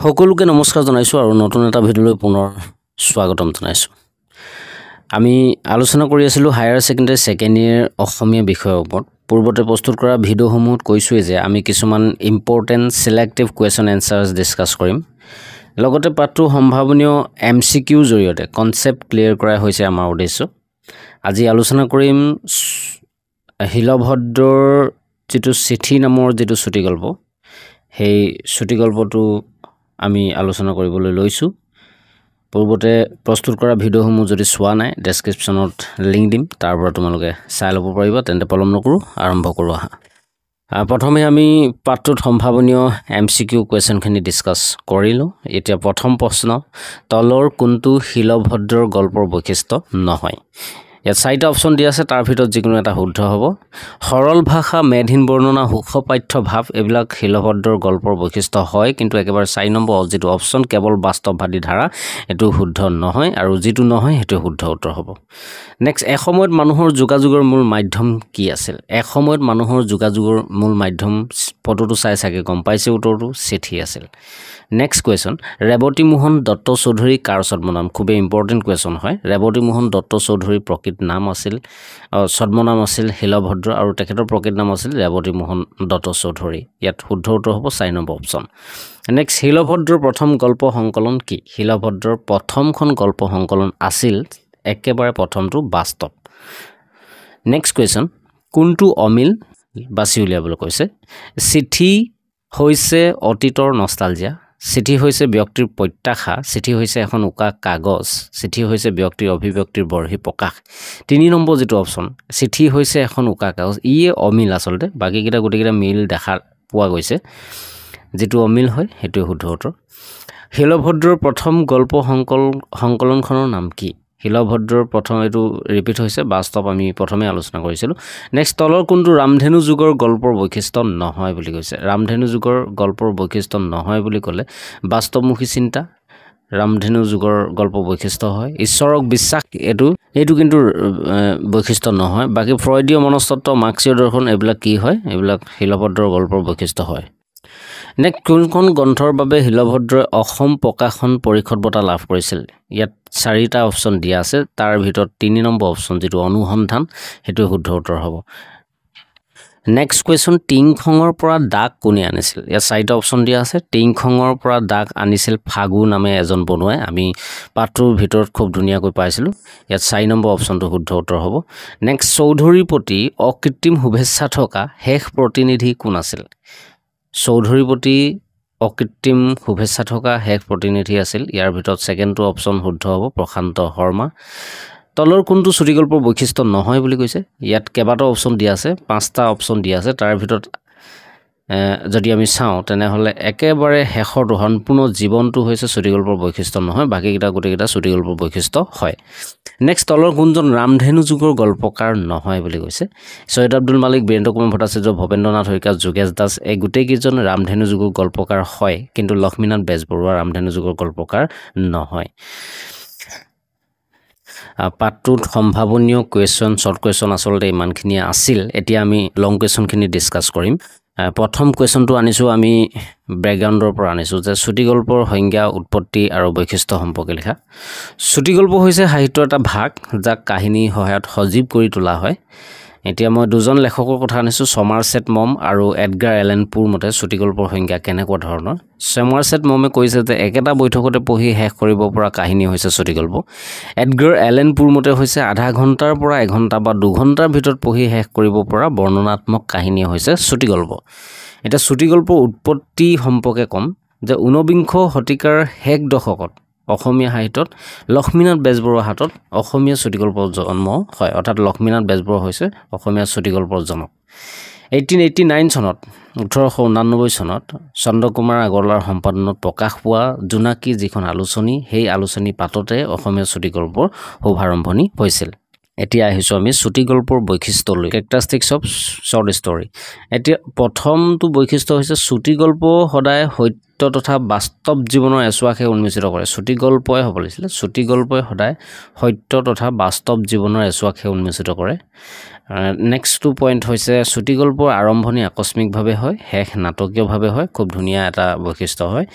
সকলোকে নমস্কাৰ জনাইছোঁ আৰু নতুন এটা ভিডিঅ'লৈ পুনৰ স্বাগতম জনাইছোঁ। আমি আলোচনা কৰি আছিলোঁ হায়াৰ ছেকেণ্ডাৰী ছেকেণ্ড ইয়েৰ অসমীয়া বিষয়ৰ ওপৰত। পূৰ্বতে প্ৰস্তুত কৰা ভিডিঅ'সমূহত কৈছোঁৱেই যে আমি কিছুমান important selective question answers discuss কৰিম। লগতে পাঠটোৰ সম্ভাৱনীয় MCQ জৰিয়তে কনচেপ্ট ক্লিয়াৰ কৰাই হৈছে আমাৰ উদ্দেশ্য। আজি আলোচনা কৰিম শিলভদ্ৰৰ যিটো চিঠি নামৰ যিটো চুটিগল্প, সেই চুটিগল্পটো আমি আলোচনা কৰিবলৈ লৈছোঁ। পূৰ্বতে প্ৰস্তুত কৰা ভিডিঅ'সমূহ যদি চোৱা নাই, ডেছক্ৰিপশ্যনত লিংক দিম, তাৰ পৰা তোমালোকে চাই ল'ব পাৰিবা। তেন্তে পলম নকৰোঁ, আৰম্ভ কৰোঁ আহা। প্ৰথমে আমি পাঠটোত সম্ভাৱনীয় MCQ কুৱেশ্যনখিনি ডিছকাছ কৰিলোঁ। এতিয়া প্ৰথম প্ৰশ্ন, তলৰ কোনটো শিলভদ্ৰৰ গল্পৰ বৈশিষ্ট্য নহয়? ইয়াত 4টা অপশ্যন দিয়া আছে, তাৰ ভিতৰত যিকোনো এটা শুদ্ধ হ'ব। সৰল ভাষা, মেদহীন বৰ্ণনা, সুখপাঠ্য ভাৱ এইবিলাক শিলভদ্ৰৰ গল্পৰ বৈশিষ্ট্য হয়, কিন্তু একেবাৰে 4 নম্বৰ যিটো অপশ্যন কেৱল বাস্তৱবাদী ধাৰা, এইটো শুদ্ধ নহয়, আৰু যিটো নহয় সেইটো শুদ্ধ উত্তৰ হ'ব। নেক্সট, এসময়ত মানুহৰ যোগাযোগৰ মূল মাধ্যম কি আছিল? এসময়ত মানুহৰ যোগাযোগৰ মূল মাধ্যম, ফটোটো চাই চাগে গম পাইছে উত্তৰটো, চিঠি আছিল। নেক্সট কুৱেশ্যন, ৰেৱতী মোহন দত্ত চৌধুৰী কাৰ ছদ্মনাম? খুবেই ইম্পৰ্টেণ্ট কুৱেশ্যন হয়। ৰেৱতী মোহন দত্ত চৌধুৰীৰ প্ৰকৃত নাম আছিল, ছদ্মনাম আছিল শিলভদ্ৰ, আৰু তেখেতৰ প্ৰকৃত নাম আছিল ৰেৱতী মোহন দত্ত চৌধুৰী। ইয়াত শুদ্ধ উত্তৰ হ'ব 4 নম্বৰ অপশ্যন। নেক্সট, শিলভদ্ৰৰ প্ৰথম গল্প সংকলন কি? শিলভদ্ৰৰ প্ৰথমখন গল্প সংকলন আছিল একেবাৰে প্ৰথমটো বাস্তৱ। নেক্সট কুৱেশ্যন, কোনটো অমিল বাছি উলিয়াবলৈ কৈছে? চিঠি হৈছে অতীতৰ নষ্টালজিয়া, চিঠি হৈছে ব্যক্তিৰ প্ৰত্যাশা, চিঠি হৈছে এখন উকা কাগজ, চিঠি হৈছে ব্যক্তিৰ অভিব্যক্তিৰ বৰ্হি প্ৰকাশ। 3 নম্বৰ যিটো অপশ্যন, চিঠি হৈছে এখন উকা কাগজ, ইয়ে অমিল আচলতে, বাকীকেইটা গোটেইকেইটা মিল দেখা পোৱা গৈছে। যিটো অমিল হয় সেইটোৱে শুদ্ধ উত্তৰ। শিলভদ্ৰৰ প্ৰথম গল্প সংকলনখনৰ নাম কি? শিলভদ্ৰৰ প্ৰথম, এইটো ৰিপিট হৈছে, বাস্তৱ আমি প্ৰথমে আলোচনা কৰিছিলোঁ। নেক্সট, তলৰ কোনটো ৰামধেনু যুগৰ গল্পৰ বৈশিষ্ট্য নহয় বুলি কৈছে? ৰামধেনু যুগৰ গল্পৰ বৈশিষ্ট্য নহয় বুলি ক'লে বাস্তৱমুখী চিন্তা ৰামধেনু যুগৰ গল্প বৈশিষ্ট্য হয়। ঈশ্বৰক বিশ্বাস, এইটো কিন্তু বৈশিষ্ট্য নহয়। বাকী ফ্ৰয়ডীয় মনস্তত্ত্ব, মাৰ্ক্সীয় দৰ্শন এইবিলাক কি হয়? এইবিলাক শিলভদ্ৰৰ গল্পৰ বৈশিষ্ট্য হয়। নেক্সট, কোনখন গ্ৰন্থৰ বাবে শিলভদ্ৰই অসম প্ৰকাশন পৰিষদ বঁটা লাভ কৰিছিল? ইয়াত 4টা অপশ্যন দিয়া আছে, তাৰ ভিতৰত 3 নম্বৰ অপশ্যন যিটো অনুসন্ধান, সেইটো শুদ্ধ উত্তৰ হ'ব। নেক্সট কুৱেশ্যন, টিংখঙৰ পৰা দাগ কোনে আনিছিল? ইয়াত 4টা অপশ্যন দিয়া আছে। টিংখঙৰ পৰা দাগ আনিছিল ফাগু নামে এজন বনুৱাই, আমি পাঠটোৰ ভিতৰত খুব ধুনীয়াকৈ পাইছিলোঁ। ইয়াত 4 নম্বৰ অপশ্যনটো শুদ্ধ উত্তৰ হ'ব। নেক্সট, চৌধুৰীৰ প্ৰতি অকৃত্ৰিম শুভেচ্ছা থকা শেষ প্ৰতিনিধি কোন আছিল? চৌধুৰীৰ প্ৰতি অকৃত্ৰিম শুভেচ্ছা থকা শেষ প্ৰতিনিধি আছিল, ইয়াৰ ভিতৰত 2টো অপশ্যন শুদ্ধ হ'ব, প্ৰশান্ত শৰ্মা। তলৰ কোনটো চুটিগল্পৰ বৈশিষ্ট্য নহয় বুলি কৈছে? ইয়াত কেইবাটাও অপশ্যন দিয়া আছে, 5টা অপশ্যন দিয়া আছে, তাৰ ভিতৰত যদি আমি চাওঁ তেনেহ'লে একেবাৰে শেষৰটো সম্পূৰ্ণ জীৱনটো হৈছে চুটিগল্পৰ বৈশিষ্ট্য নহয়, বাকীকেইটা গোটেইকেইটা চুটিগল্পৰ বৈশিষ্ট্য হয়। নেক্সট, তলৰ কোনজন ৰামধেনু যুগৰ গল্পকাৰ নহয় বুলি কৈছে? সৈয়দ আব্দুল মালিক, বীৰেন্দ্ৰ কুমাৰ ভট্টাচাৰ্য, ভৱেন্দ্ৰনাথ শইকীয়া, যোগেশ দাস, এই গোটেইকেইজন ৰামধেনু যুগৰ গল্পকাৰ হয়, কিন্তু লক্ষ্মীনাথ বেজবৰুৱা ৰামধেনু যুগৰ গল্পকাৰ নহয়। পাঠটোত সম্ভাৱনীয় কুৱেশ্যন, শ্বৰ্ট কুৱেশ্যন আচলতে ইমানখিনিয়ে আছিল। এতিয়া আমি লং কুৱেশ্যনখিনি ডিছকাছ কৰিম। প্ৰথম কুৱেশ্যনটো আনিছোঁ আমি বেকগ্ৰাউণ্ডৰ পৰা আনিছোঁ, যে চুটিগল্পৰ সংজ্ঞা, উৎপত্তি আৰু বৈশিষ্ট্য সম্পৰ্কে লিখা। চুটিগল্প হৈছে সাহিত্যৰ এটা ভাগ, যাক কাহিনীৰ সহায়ত সজীৱ কৰি তোলা হয়। এতিয়া মই 2জন লেখকৰ কথা আনিছোঁ, ছমাৰছেট মম আৰু এডগাৰ এলেন পোৰ মতে চুটিগল্পৰ সংজ্ঞা কেনেকুৱা ধৰণৰ? ছমাৰছেট মমে কৈছে যে একেটা বৈঠকতে পঢ়ি শেষ কৰিব পৰা কাহিনী হৈছে চুটিগল্প। এডগাৰ এলেন পোৰ মতে হৈছে আধা ঘণ্টাৰ পৰা 1 ঘণ্টা বা 2 ঘণ্টাৰ ভিতৰত পঢ়ি শেষ কৰিব পৰা বৰ্ণনাত্মক কাহিনী হৈছে চুটিগল্প। এতিয়া চুটিগল্পৰ উৎপত্তি সম্পৰ্কে ক'ম, যে 19বিংশ শতিকাৰ শেষ দশকত অসমীয়া সাহিত্যত লক্ষ্মীনাথ বেজবৰুৱাৰ হাতত অসমীয়া চুটিগল্পৰ জন্ম হয়, অৰ্থাৎ লক্ষ্মীনাথ বেজবৰুৱা হৈছে অসমীয়া চুটিগল্পৰ জনক। 1889 চনত 1889 চনত চন্দ্ৰকুমাৰ আগৰৱালাৰ সম্পাদনাত প্ৰকাশ পোৱা জোনাকী যিখন আলোচনী, সেই আলোচনী পাততে অসমীয়া চুটিগল্পৰ শুভাৰম্ভণি হৈছিল। এতিয়া আহিছোঁ আমি চুটিগল্পৰ বৈশিষ্ট্যলৈ, কেৰেক্টাৰিষ্টিক্স অফ শ্বৰ্ট ষ্টৰী। এতিয়া প্ৰথমটো বৈশিষ্ট্য হৈছে চুটিগল্প সদায় সত্য সত্য তথা বাস্তৱ জীৱনৰ এছোৱাকহে উন্মোচিত কৰে চুটি গল্পই হ'ব লাগিছিলে চুটি গল্পই সদায় সত্য তথা বাস্তৱ জীৱনৰ এছোৱাকহে উন্মোচিত কৰে নেক্সটটো পইণ্ট হৈছে চুটি গল্পৰ আৰম্ভণি আকস্মিকভাৱে হয় শেষ নাটকীয়ভাৱে হয় খুব ধুনীয়া এটা বৈশিষ্ট্য হয়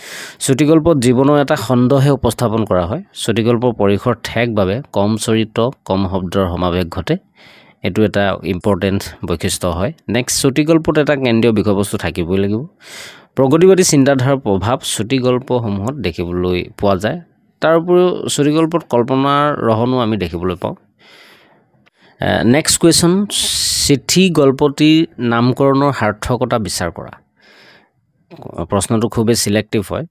চুটি গল্পত জীৱনৰ এটা খণ্ডহে উপস্থাপন কৰা হয় চুটি গল্পৰ পৰিসৰ ঠেকভাৱে কম চৰিত্ৰ কম শব্দৰ সমাৱেশ ঘটে এটো এটা ইম্পৰ্টেন্ট বৈশিষ্ট্য হয় নেক্সট চুটি গল্পত এটা কেন্দ্ৰীয় বিষয়বস্তু থাকিবই লাগিব প্ৰগতিবাদী চিন্তাধাৰাৰ প্ৰভাৱ চুটি গল্পসমূহত দেখিবলৈ পোৱা যায় তাৰ উপৰিও চুটি গল্পত কল্পনাৰ ৰহণো আমি দেখিবলৈ পাওঁ নেক্সট কুৱেশ্যন চিঠি গল্পটিৰ নামকৰণৰ সাৰ্থকতা বিচাৰ কৰা প্ৰশ্নটো খুবেই সিলেক্টিভ হয়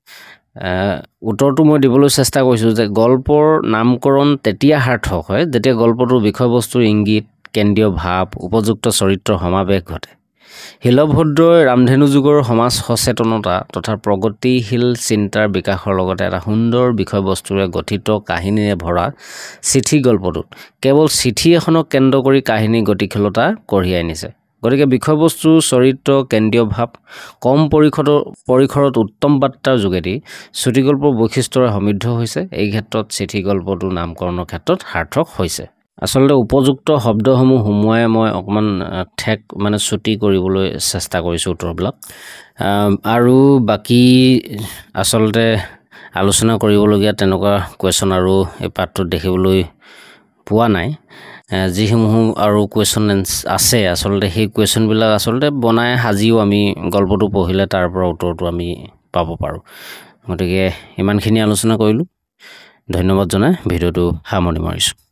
উত্তৰটো মই দিবলৈ চেষ্টা কৰিছোঁ যে গল্পৰ নামকৰণ তেতিয়া সাৰ্থক হয় যেতিয়া গল্পটোৰ বিষয়বস্তুৰ ইংগিত কেন্দ্ৰীয় ভাৱ উপযুক্ত চৰিত্ৰ সমাৱেশ ঘটে হিলভদ্ৰই ৰামধেনু যুগৰ সমাজ সচেতনতা তথা প্ৰগতিশীল চিন্তাৰ বিকাশৰ লগতে এটা সুন্দৰ বিষয়বস্তুৰে গঠিত কাহিনীৰে ভৰা চিঠি গল্পটোত কেৱল চিঠি এখনক কেন্দ্ৰ কৰি কাহিনী গতিশীলতা কঢ়িয়াই আনিছে গতিকে বিষয়বস্তু চৰিত্ৰ কেন্দ্ৰীয় ভাৱ কম পৰিসৰত উত্তম বাৰ্তাৰ যোগেদি চুটি গল্পৰ বৈশিষ্ট্যৰে সমৃদ্ধ হৈছে এই ক্ষেত্ৰত চিঠি গল্পটো নামকৰণৰ ক্ষেত্ৰত সাৰ্থক হৈছে আসলে উপযুক্ত শব্দসমূহ হুমুৱাই মই অকমান ঠেক মানে চুটি কৰিবলৈ চেষ্টা কৰিছোঁ উত্তৰবিলাক আৰু বাকি আসলতে আলোচনা কৰিবলগীয়া তেনেকুৱা কুৱেশ্যন আৰু এই পাঠটোত দেখিবলৈ পোৱা নাই যিসমূহ আৰু কুৱেশ্যন আছে আসলতে সেই কুৱেশ্যনবিলাক আসলতে বনাই সাজিও আমি গল্পটো পঢ়িলে তাৰ পৰা উত্তৰটো আমি পাব পাৰোঁ গতিকে ইমানখিনি আলোচনা কৰিলোঁ ধন্যবাদ জনাই ভিডিঅ'টো সামৰণি মাৰিছোঁ